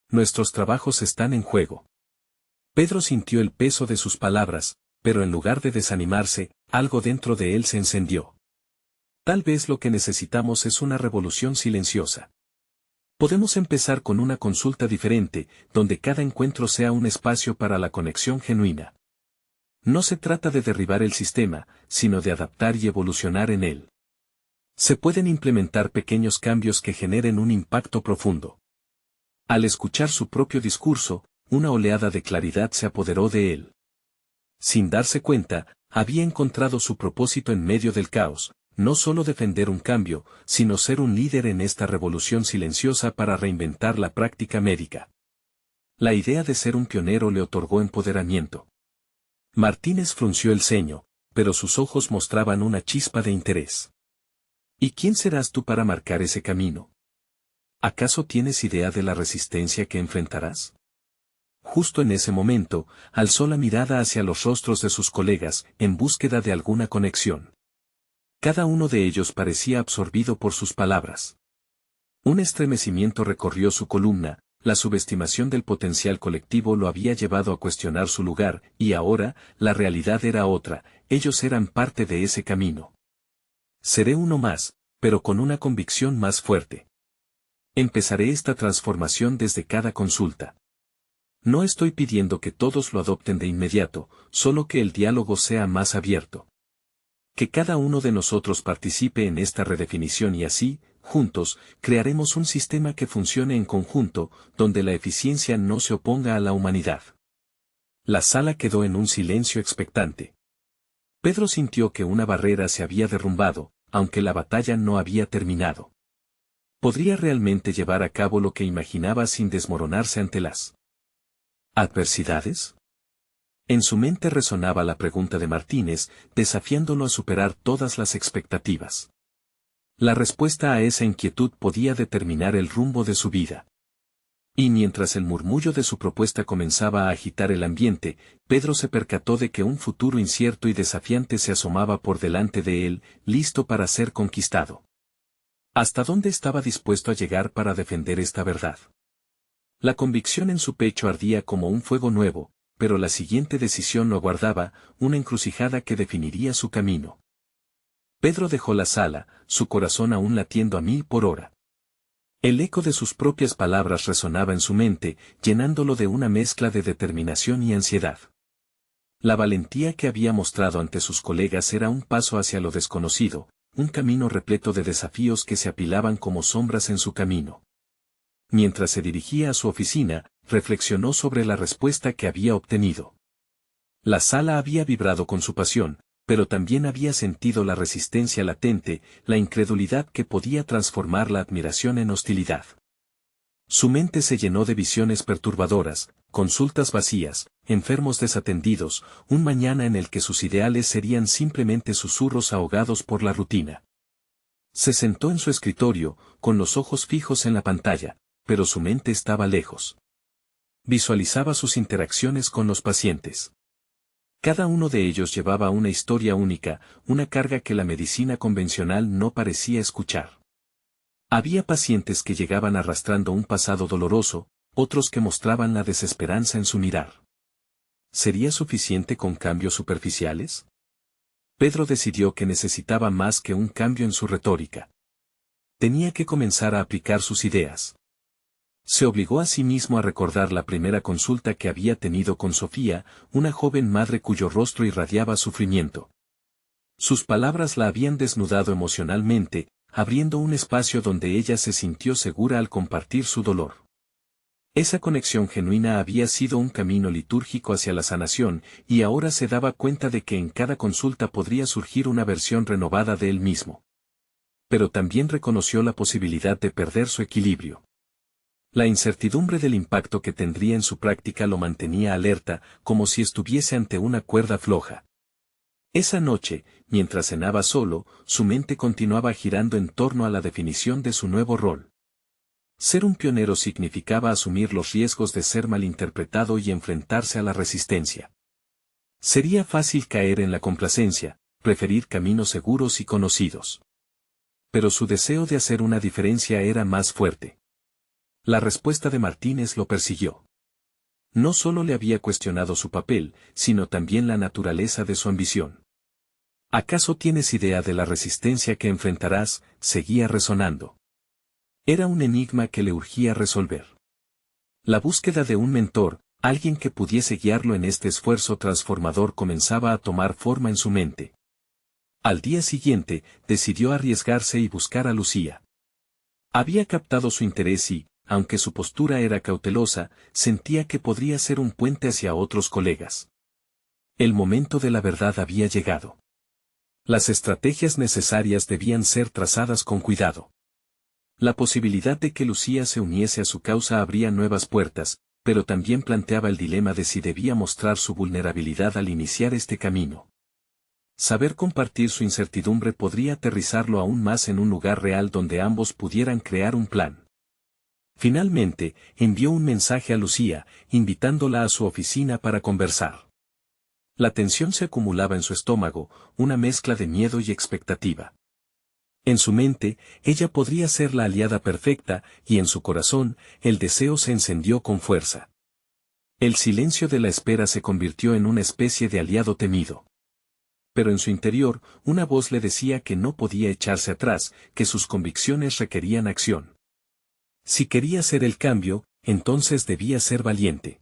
Nuestros trabajos están en juego. Pedro sintió el peso de sus palabras, pero en lugar de desanimarse, algo dentro de él se encendió. Tal vez lo que necesitamos es una revolución silenciosa. Podemos empezar con una consulta diferente, donde cada encuentro sea un espacio para la conexión genuina. No se trata de derribar el sistema, sino de adaptar y evolucionar en él. Se pueden implementar pequeños cambios que generen un impacto profundo. Al escuchar su propio discurso, una oleada de claridad se apoderó de él. Sin darse cuenta, había encontrado su propósito en medio del caos, no solo defender un cambio, sino ser un líder en esta revolución silenciosa para reinventar la práctica médica. La idea de ser un pionero le otorgó empoderamiento. Martínez frunció el ceño, pero sus ojos mostraban una chispa de interés. ¿Y quién serás tú para marcar ese camino? ¿Acaso tienes idea de la resistencia que enfrentarás? Justo en ese momento, alzó la mirada hacia los rostros de sus colegas, en búsqueda de alguna conexión. Cada uno de ellos parecía absorbido por sus palabras. Un estremecimiento recorrió su columna, la subestimación del potencial colectivo lo había llevado a cuestionar su lugar, y ahora, la realidad era otra, ellos eran parte de ese camino. Seré uno más, pero con una convicción más fuerte. Empezaré esta transformación desde cada consulta. No estoy pidiendo que todos lo adopten de inmediato, solo que el diálogo sea más abierto. Que cada uno de nosotros participe en esta redefinición y así, juntos, crearemos un sistema que funcione en conjunto, donde la eficiencia no se oponga a la humanidad. La sala quedó en un silencio expectante. Pedro sintió que una barrera se había derrumbado, aunque la batalla no había terminado. ¿Podría realmente llevar a cabo lo que imaginaba sin desmoronarse ante las adversidades? En su mente resonaba la pregunta de Martínez, desafiándolo a superar todas las expectativas. La respuesta a esa inquietud podía determinar el rumbo de su vida. Y mientras el murmullo de su propuesta comenzaba a agitar el ambiente, Pedro se percató de que un futuro incierto y desafiante se asomaba por delante de él, listo para ser conquistado. ¿Hasta dónde estaba dispuesto a llegar para defender esta verdad? La convicción en su pecho ardía como un fuego nuevo, pero la siguiente decisión lo aguardaba, una encrucijada que definiría su camino. Pedro dejó la sala, su corazón aún latiendo a 1000 por hora. El eco de sus propias palabras resonaba en su mente, llenándolo de una mezcla de determinación y ansiedad. La valentía que había mostrado ante sus colegas era un paso hacia lo desconocido, un camino repleto de desafíos que se apilaban como sombras en su camino. Mientras se dirigía a su oficina, reflexionó sobre la respuesta que había obtenido. La sala había vibrado con su pasión, pero también había sentido la resistencia latente, la incredulidad que podía transformar la admiración en hostilidad. Su mente se llenó de visiones perturbadoras, consultas vacías, enfermos desatendidos, un mañana en el que sus ideales serían simplemente susurros ahogados por la rutina. Se sentó en su escritorio, con los ojos fijos en la pantalla, pero su mente estaba lejos. Visualizaba sus interacciones con los pacientes. Cada uno de ellos llevaba una historia única, una carga que la medicina convencional no parecía escuchar. Había pacientes que llegaban arrastrando un pasado doloroso, otros que mostraban la desesperanza en su mirar. ¿Sería suficiente con cambios superficiales? Pedro decidió que necesitaba más que un cambio en su retórica. Tenía que comenzar a aplicar sus ideas. Se obligó a sí mismo a recordar la primera consulta que había tenido con Sofía, una joven madre cuyo rostro irradiaba sufrimiento. Sus palabras la habían desnudado emocionalmente, abriendo un espacio donde ella se sintió segura al compartir su dolor. Esa conexión genuina había sido un camino litúrgico hacia la sanación, y ahora se daba cuenta de que en cada consulta podría surgir una versión renovada de él mismo. Pero también reconoció la posibilidad de perder su equilibrio. La incertidumbre del impacto que tendría en su práctica lo mantenía alerta, como si estuviese ante una cuerda floja. Esa noche, mientras cenaba solo, su mente continuaba girando en torno a la definición de su nuevo rol. Ser un pionero significaba asumir los riesgos de ser malinterpretado y enfrentarse a la resistencia. Sería fácil caer en la complacencia, preferir caminos seguros y conocidos. Pero su deseo de hacer una diferencia era más fuerte. La respuesta de Martínez lo persiguió. No solo le había cuestionado su papel, sino también la naturaleza de su ambición. ¿Acaso tienes idea de la resistencia que enfrentarás?, seguía resonando. Era un enigma que le urgía resolver. La búsqueda de un mentor, alguien que pudiese guiarlo en este esfuerzo transformador, comenzaba a tomar forma en su mente. Al día siguiente, decidió arriesgarse y buscar a Lucía. Había captado su interés y, aunque su postura era cautelosa, sentía que podría ser un puente hacia otros colegas. El momento de la verdad había llegado. Las estrategias necesarias debían ser trazadas con cuidado. La posibilidad de que Lucía se uniese a su causa abría nuevas puertas, pero también planteaba el dilema de si debía mostrar su vulnerabilidad al iniciar este camino. Saber compartir su incertidumbre podría aterrizarlo aún más en un lugar real donde ambos pudieran crear un plan. Finalmente, envió un mensaje a Lucía, invitándola a su oficina para conversar. La tensión se acumulaba en su estómago, una mezcla de miedo y expectativa. En su mente, ella podría ser la aliada perfecta, y en su corazón, el deseo se encendió con fuerza. El silencio de la espera se convirtió en una especie de aliado temido. Pero en su interior, una voz le decía que no podía echarse atrás, que sus convicciones requerían acción. Si quería hacer el cambio, entonces debía ser valiente.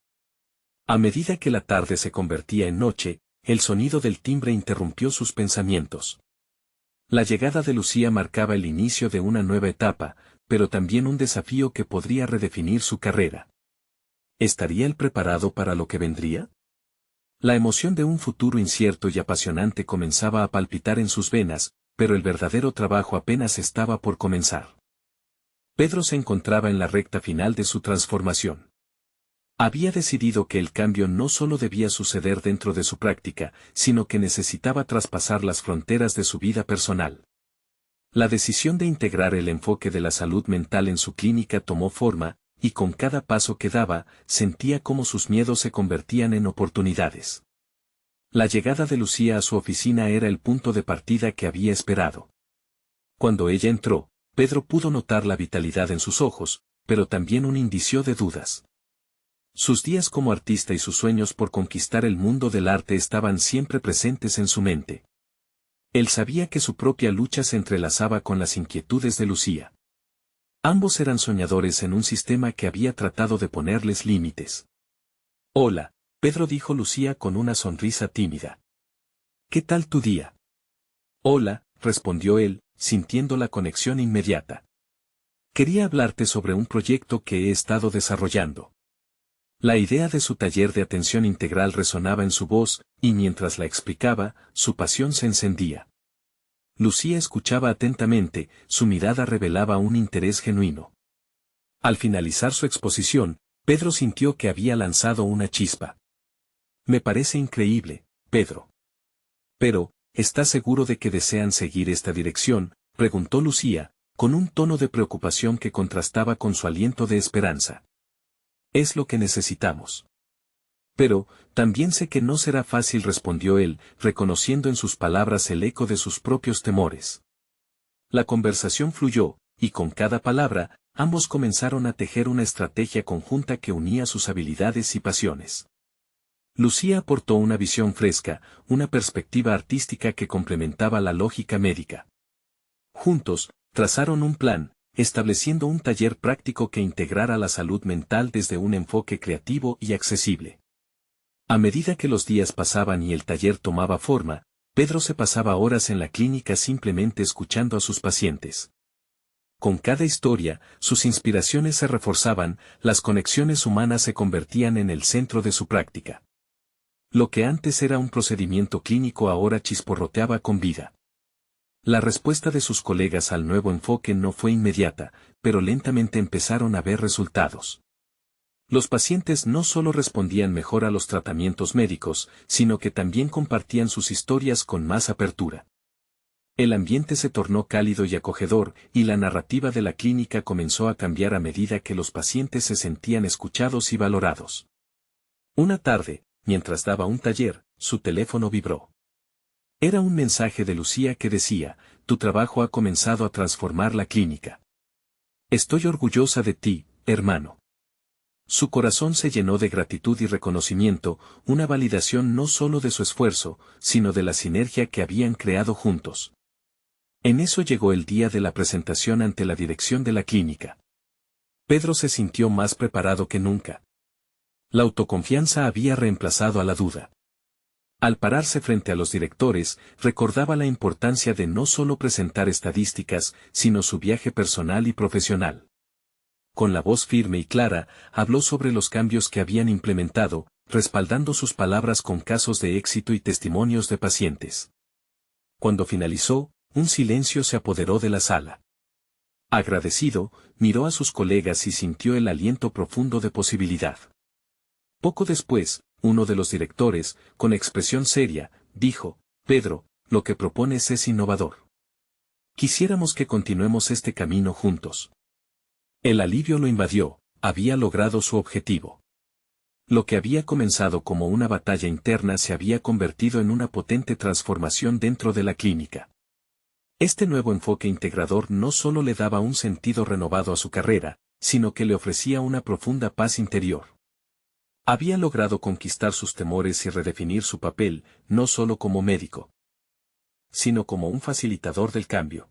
A medida que la tarde se convertía en noche, el sonido del timbre interrumpió sus pensamientos. La llegada de Lucía marcaba el inicio de una nueva etapa, pero también un desafío que podría redefinir su carrera. ¿Estaría él preparado para lo que vendría? La emoción de un futuro incierto y apasionante comenzaba a palpitar en sus venas, pero el verdadero trabajo apenas estaba por comenzar. Pedro se encontraba en la recta final de su transformación. Había decidido que el cambio no solo debía suceder dentro de su práctica, sino que necesitaba traspasar las fronteras de su vida personal. La decisión de integrar el enfoque de la salud mental en su clínica tomó forma, y con cada paso que daba, sentía cómo sus miedos se convertían en oportunidades. La llegada de Lucía a su oficina era el punto de partida que había esperado. Cuando ella entró, Pedro pudo notar la vitalidad en sus ojos, pero también un indicio de dudas. Sus días como artista y sus sueños por conquistar el mundo del arte estaban siempre presentes en su mente. Él sabía que su propia lucha se entrelazaba con las inquietudes de Lucía. Ambos eran soñadores en un sistema que había tratado de ponerles límites. Hola, Pedro, dijo Lucía con una sonrisa tímida. ¿Qué tal tu día? Hola, respondió él, sintiendo la conexión inmediata. Quería hablarte sobre un proyecto que he estado desarrollando. La idea de su taller de atención integral resonaba en su voz, y mientras la explicaba, su pasión se encendía. Lucía escuchaba atentamente, su mirada revelaba un interés genuino. Al finalizar su exposición, Pedro sintió que había lanzado una chispa. Me parece increíble, Pedro. Pero, ¿estás seguro de que desean seguir esta dirección?, preguntó Lucía, con un tono de preocupación que contrastaba con su aliento de esperanza. Es lo que necesitamos. Pero, también sé que no será fácil, respondió él, reconociendo en sus palabras el eco de sus propios temores. La conversación fluyó, y con cada palabra, ambos comenzaron a tejer una estrategia conjunta que unía sus habilidades y pasiones. Lucía aportó una visión fresca, una perspectiva artística que complementaba la lógica médica. Juntos, trazaron un plan, estableciendo un taller práctico que integrara la salud mental desde un enfoque creativo y accesible. A medida que los días pasaban y el taller tomaba forma, Pedro se pasaba horas en la clínica simplemente escuchando a sus pacientes. Con cada historia, sus inspiraciones se reforzaban, las conexiones humanas se convertían en el centro de su práctica. Lo que antes era un procedimiento clínico ahora chisporroteaba con vida. La respuesta de sus colegas al nuevo enfoque no fue inmediata, pero lentamente empezaron a ver resultados. Los pacientes no solo respondían mejor a los tratamientos médicos, sino que también compartían sus historias con más apertura. El ambiente se tornó cálido y acogedor, y la narrativa de la clínica comenzó a cambiar a medida que los pacientes se sentían escuchados y valorados. Una tarde, mientras daba un taller, su teléfono vibró. Era un mensaje de Lucía que decía: tu trabajo ha comenzado a transformar la clínica. Estoy orgullosa de ti, hermano. Su corazón se llenó de gratitud y reconocimiento, una validación no solo de su esfuerzo, sino de la sinergia que habían creado juntos. En eso llegó el día de la presentación ante la dirección de la clínica. Pedro se sintió más preparado que nunca. La autoconfianza había reemplazado a la duda. Al pararse frente a los directores, recordaba la importancia de no solo presentar estadísticas, sino su viaje personal y profesional. Con la voz firme y clara, habló sobre los cambios que habían implementado, respaldando sus palabras con casos de éxito y testimonios de pacientes. Cuando finalizó, un silencio se apoderó de la sala. Agradecido, miró a sus colegas y sintió el aliento profundo de posibilidad. Poco después, uno de los directores, con expresión seria, dijo: Pedro, lo que propones es innovador. Quisiéramos que continuemos este camino juntos. El alivio lo invadió, había logrado su objetivo. Lo que había comenzado como una batalla interna se había convertido en una potente transformación dentro de la clínica. Este nuevo enfoque integrador no solo le daba un sentido renovado a su carrera, sino que le ofrecía una profunda paz interior. Había logrado conquistar sus temores y redefinir su papel, no solo como médico, sino como un facilitador del cambio.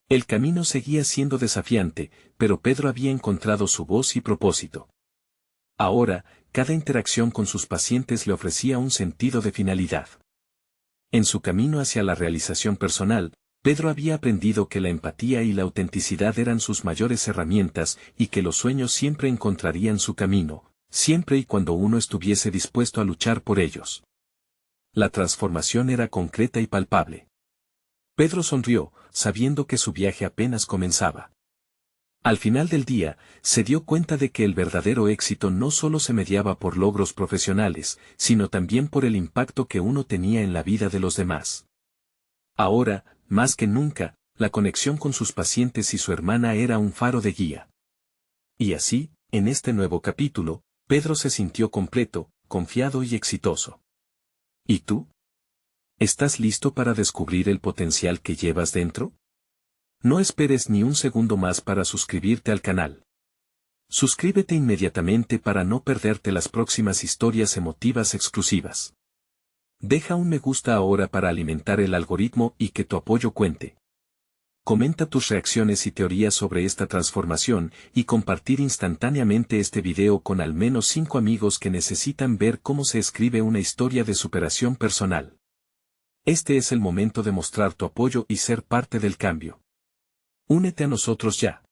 El camino seguía siendo desafiante, pero Pedro había encontrado su voz y propósito. Ahora, cada interacción con sus pacientes le ofrecía un sentido de finalidad. En su camino hacia la realización personal, Pedro había aprendido que la empatía y la autenticidad eran sus mayores herramientas y que los sueños siempre encontrarían su camino, siempre y cuando uno estuviese dispuesto a luchar por ellos. La transformación era concreta y palpable. Pedro sonrió, sabiendo que su viaje apenas comenzaba. Al final del día, se dio cuenta de que el verdadero éxito no solo se mediaba por logros profesionales, sino también por el impacto que uno tenía en la vida de los demás. Ahora, más que nunca, la conexión con sus pacientes y su hermana era un faro de guía. Y así, en este nuevo capítulo, Pedro se sintió completo, confiado y exitoso. ¿Y tú? ¿Estás listo para descubrir el potencial que llevas dentro? No esperes ni un segundo más para suscribirte al canal. Suscríbete inmediatamente para no perderte las próximas historias emotivas exclusivas. Deja un me gusta ahora para alimentar el algoritmo y que tu apoyo cuente. Comenta tus reacciones y teorías sobre esta transformación y compartir instantáneamente este video con al menos 5 amigos que necesitan ver cómo se escribe una historia de superación personal. Este es el momento de mostrar tu apoyo y ser parte del cambio. Únete a nosotros ya.